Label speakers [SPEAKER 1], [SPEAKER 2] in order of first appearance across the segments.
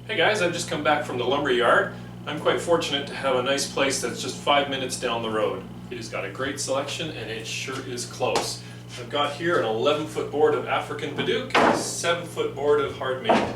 [SPEAKER 1] Hey guys, I've just come back from the lumber yard. I'm quite fortunate to have a nice place that's just 5 minutes down the road. It has got a great selection and it sure is close. I've got here an 11-foot board of African Padauk and a 7-foot board of hard maple.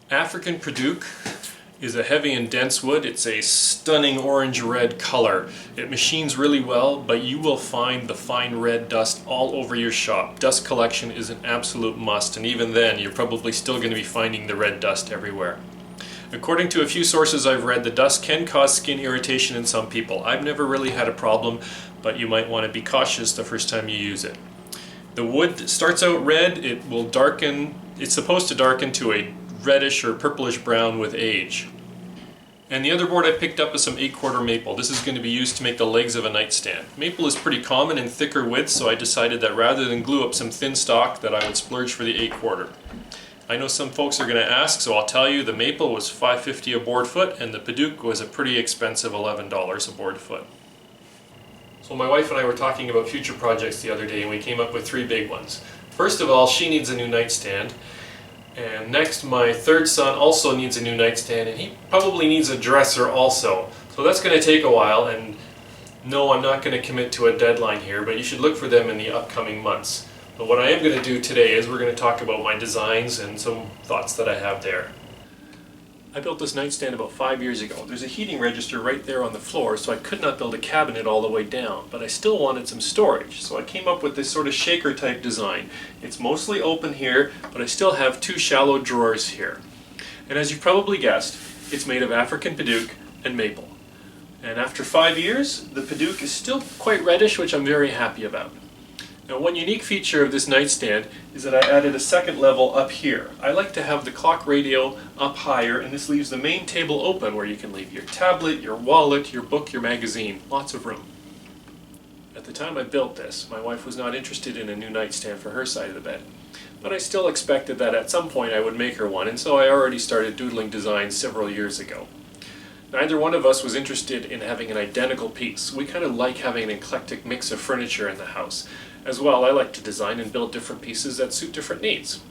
[SPEAKER 1] African Padauk is a heavy and dense wood. It's a stunning orange-red color. It machines really well, but you will find the fine red dust all over your shop. Dust collection is an absolute must, and even then you're probably still going to be finding the red dust everywhere. According to a few sources I've read, the dust can cause skin irritation in some people. I've never really had a problem, but you might want to be cautious the first time you use it. The wood starts out red. It will darken. It's supposed to darken to a reddish or purplish brown with age. And the other board I picked up is some 8/4 maple. This is going to be used to make the legs of a nightstand. Maple is pretty common in thicker widths, so I decided that rather than glue up some thin stock, that I would splurge for the 8/4. I know some folks are going to ask, so I'll tell you the maple was $5.50 a board foot and the Padauk was a pretty expensive $11 a board foot. So my wife and I were talking about future projects the other day and we came up with 3 big ones. First of all, she needs a new nightstand. And next, my third son also needs a new nightstand and he probably needs a dresser also. So that's going to take a while, and no, I'm not going to commit to a deadline here, but you should look for them in the upcoming months. But what I am going to do today is we're going to talk about my designs and some thoughts that I have there. I built this nightstand about 5 years ago. There's a heating register right there on the floor, so I could not build a cabinet all the way down, but I still wanted some storage. So I came up with this sort of shaker type design. It's mostly open here, but I still have 2 shallow drawers here. And as you've probably guessed, it's made of African Padauk and maple. And after 5 years, the Padauk is still quite reddish, which I'm very happy about. Now, one unique feature of this nightstand is that I added a second level up here. I like to have the clock radio up higher, and this leaves the main table open where you can leave your tablet, your wallet, your book, your magazine. Lots of room. At the time I built this, my wife was not interested in a new nightstand for her side of the bed. But I still expected that at some point I would make her one, and so I already started doodling designs several years ago. Neither one of us was interested in having an identical piece. We kind of like having an eclectic mix of furniture in the house. As well, I like to design and build different pieces that suit different needs.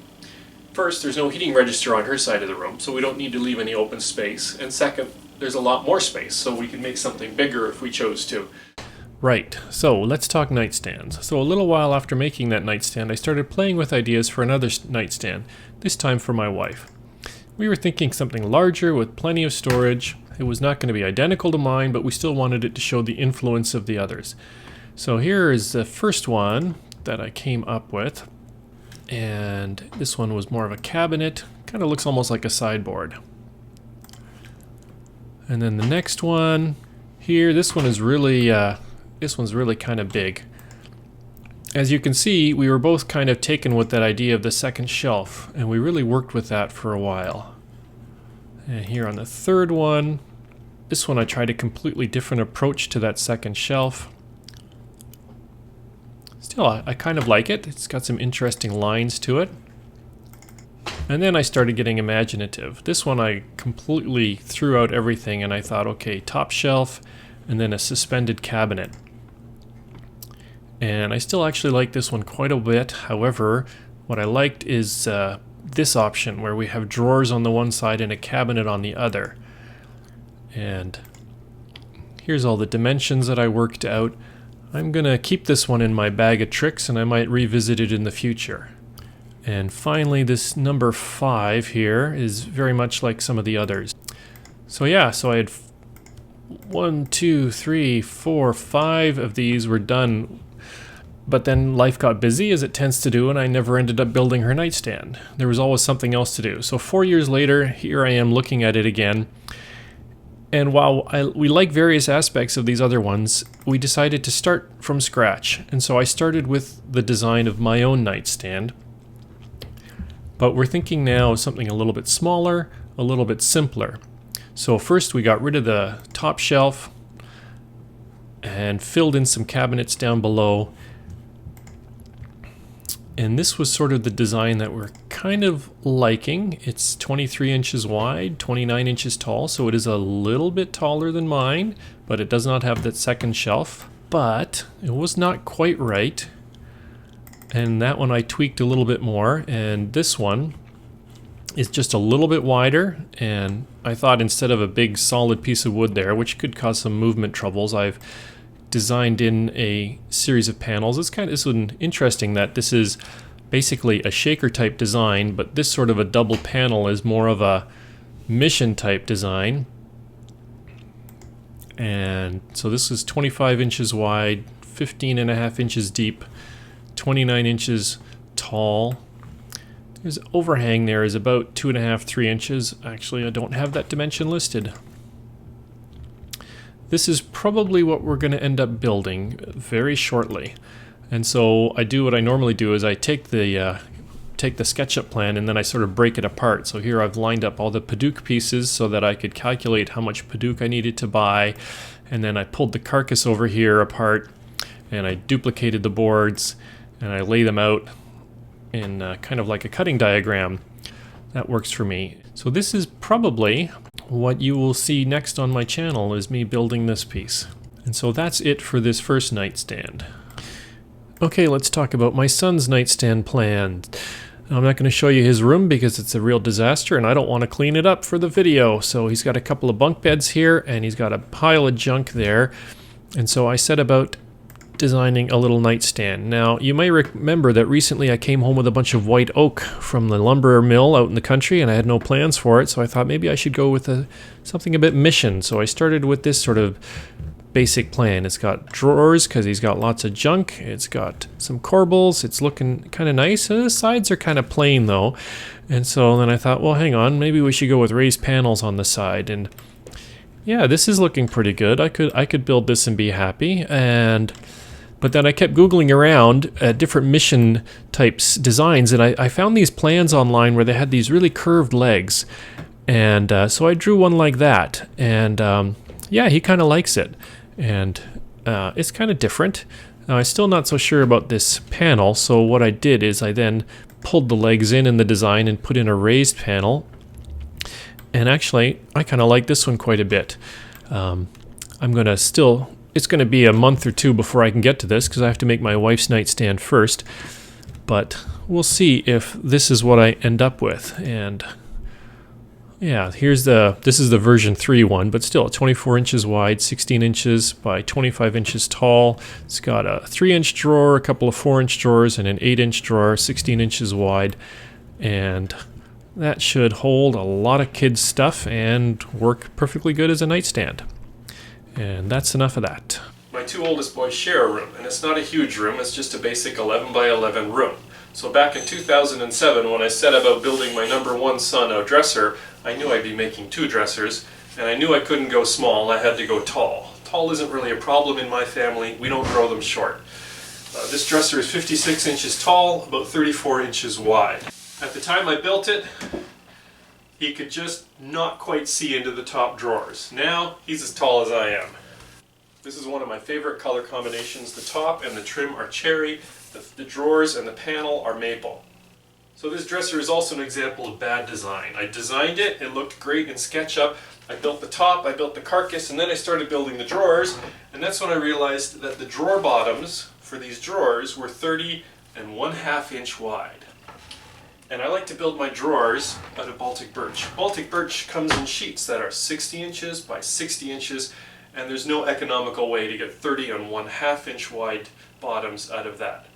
[SPEAKER 1] First, there's no heating register on her side of the room, so we don't need to leave any open space. And second, there's a lot more space, so we can make something bigger if we chose to. Right, so let's talk nightstands. So a little while after making that nightstand, I started playing with ideas for another nightstand, this time for my wife. We were thinking something larger with plenty of storage. It was not going to be identical to mine, but we still wanted it to show the influence of the others. So here is the first one that I came up with, and this one was more of a cabinet, kind of looks almost like a sideboard. And then the next one here, this one's really kind of big. As you can see, we were both kind of taken with that idea of the second shelf, and we really worked with that for a while. And here on the third one, this one I tried a completely different approach to that second shelf. Still, I kind of like it. It's got some interesting lines to it. And then I started getting imaginative. This one I completely threw out everything and I thought, okay, top shelf and then a suspended cabinet. And I still actually like this one quite a bit. However, what I liked is this option where we have drawers on the one side and a cabinet on the other. And here's all the dimensions that I worked out. I'm gonna keep this one in my bag of tricks and I might revisit it in the future. And finally, this number 5 here is very much like some of the others. So yeah, so I had 1, 2, 3, 4, 5 of these were done, but then life got busy as it tends to do, and I never ended up building her nightstand. There was always something else to do. So 4 years later, here I am looking at it again. And while we like various aspects of these other ones, we decided to start from scratch. And so I started with the design of my own nightstand. But we're thinking now of something a little bit smaller, a little bit simpler. So first we got rid of the top shelf and filled in some cabinets down below. And this was sort of the design that we're kind of liking. It's 23 inches wide, 29 inches tall, so it is a little bit taller than mine, but it does not have that second shelf. But it was not quite right. And that one I tweaked a little bit more, and this one
[SPEAKER 2] is just a little bit wider, and I thought instead of a big solid piece of wood there, which could cause some movement troubles, I've designed in a series of panels. It's interesting that this is basically a shaker type design, but this sort of a double panel is more of a mission type design. And so this is 25 inches wide, 15.5 inches deep, 29 inches tall. His overhang there is about 2.5, 3 inches. Actually, I don't have that dimension listed. This is probably what we're going to end up building very shortly. And so I do what I normally do is I take the SketchUp plan and then I sort of break it apart. So here I've lined up all the Padook pieces so that I could calculate how much Padook I needed to buy. And then I pulled the carcass over here apart and I duplicated the boards and I lay them out in kind of like a cutting diagram. That works for me. So this is probably what you will see next on my channel is me building this piece. And so that's it for this first nightstand. Okay, let's talk about my son's nightstand plan. I'm not going to show you his room because it's a real disaster and I don't want to clean it up for the video. So he's got a couple of bunk beds here and he's got a pile of junk there. And so I set about designing a little nightstand. Now, you may remember that recently I came home with a bunch of white oak from the lumber mill out in the country and I had no plans for it, so I thought maybe I should go with something a bit mission. So I started with this sort of basic plan. It's got drawers because he's got lots of junk. It's got some corbels. It's looking kind of nice. The sides are kind of plain though. And so then I thought, well, hang on, maybe we should go with raised panels on the side. And yeah, this is looking pretty good. I could build this and be happy. But then I kept Googling around at different mission types designs, and I found these plans online where they had these really curved legs. And so I drew one like that. And yeah, he kind of likes it. And it's kind of different. Now, I'm still not so sure about this panel, so what I did is I then pulled the legs in the design and put in a raised panel. And actually, I kind of like this one quite a bit. It's going to be a month or two before I can get to this because I have to make my wife's nightstand first. But we'll see if this is what I end up with. And yeah, this is the version 3 one, but still 24 inches wide, 16 inches by 25 inches tall. It's got a 3-inch drawer, a couple of 4-inch drawers, and an 8-inch drawer, 16 inches wide. And that should hold a lot of kids' stuff and work perfectly good as a nightstand. And that's enough of that.
[SPEAKER 1] My two oldest boys share a room, and it's not a huge room, it's just a basic 11 by 11 room. So back in 2007, when I set about building my number one son a dresser, I knew I'd be making 2 dressers, and I knew I couldn't go small, I had to go tall. Tall isn't really a problem in my family, we don't grow them short. This dresser is 56 inches tall, about 34 inches wide. At the time I built it, he could just not quite see into the top drawers. Now, he's as tall as I am. This is one of my favorite color combinations. The top and the trim are cherry, the drawers and the panel are maple. So this dresser is also an example of bad design. I designed it, it looked great in SketchUp. I built the top, I built the carcass, and then I started building the drawers, and that's when I realized that the drawer bottoms for these drawers were 30.5 inch wide. And I like to build my drawers out of Baltic birch. Baltic birch comes in sheets that are 60 inches by 60 inches, and there's no economical way to get 30.5 inch wide bottoms out of that.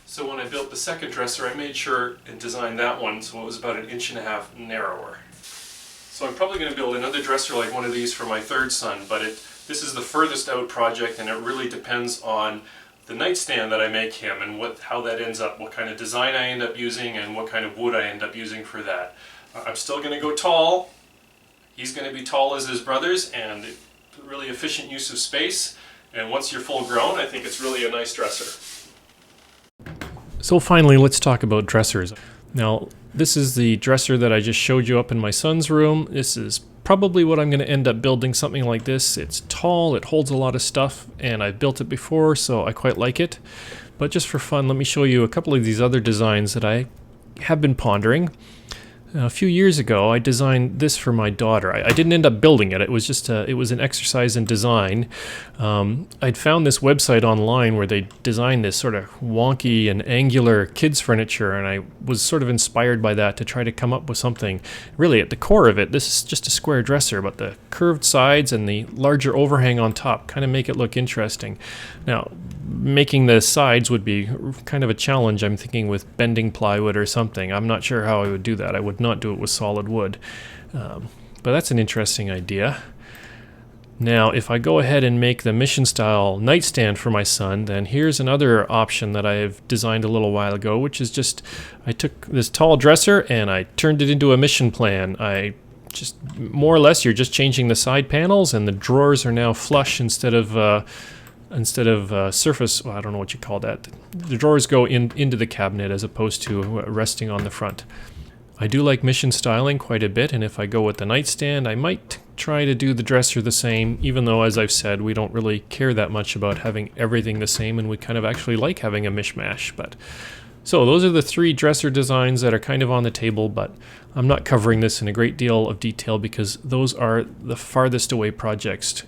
[SPEAKER 1] So when I built the second dresser, I made sure and designed that one so it was about 1.5 inches narrower. So I'm probably going to build another dresser like one of these for my third son, but this is the furthest out project, and it really depends on the nightstand that I make him and how that ends up, what kind of design I end up using and what kind of wood I end up using for that. I'm still going to go tall. He's going to be tall as his brothers, and really efficient use of space. And once you're full grown, I think it's really a nice dresser.
[SPEAKER 2] So finally, let's talk about dressers. Now, this is the dresser that I just showed you up in my son's room. This is probably what I'm going to end up building, something like this. It's tall, it holds a lot of stuff, and I've built it before, so I quite like it. But just for fun, let me show you a couple of these other designs that I have been pondering. A few years ago, I designed this for my daughter. I didn't end up building it. It was just it was an exercise in design. I'd found this website online where they designed this sort of wonky and angular kids furniture, and I was sort of inspired by that to try to come up with something. Really, at the core of it, this is just a square dresser, but the curved sides and the larger overhang on top kind of make it look interesting. Now, making the sides would be kind of a challenge, I'm thinking, with bending plywood or something. I'm not sure how I would do that. I would not do it with solid wood. But that's an interesting idea. Now, if I go ahead and make the mission style nightstand for my son, then here's another option that I've designed a little while ago, which is just, I took this tall dresser and I turned it into a mission plan. I just, more or less, you're just changing the side panels, and the drawers are now flush instead of surface. Well, I don't know what you call that. The drawers go into the cabinet as opposed to resting on the front. I do like mission styling quite a bit, and if I go with the nightstand, I might try to do the dresser the same, even though, as I've said, we don't really care that much about having everything the same, and we kind of actually like having a mishmash. But so those are the 3 dresser designs that are kind of on the table, but I'm not covering this in a great deal of detail because those are the farthest away projects.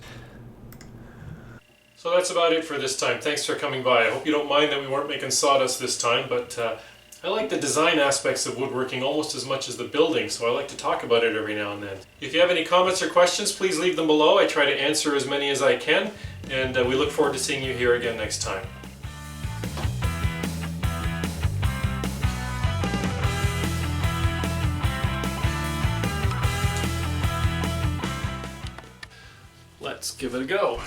[SPEAKER 1] So that's about it for this time. Thanks for coming by. I hope you don't mind that we weren't making sawdust this time, but I like the design aspects of woodworking almost as much as the building, so I like to talk about it every now and then. If you have any comments or questions, please leave them below. I try to answer as many as I can, and we look forward to seeing you here again next time. Let's give it a go.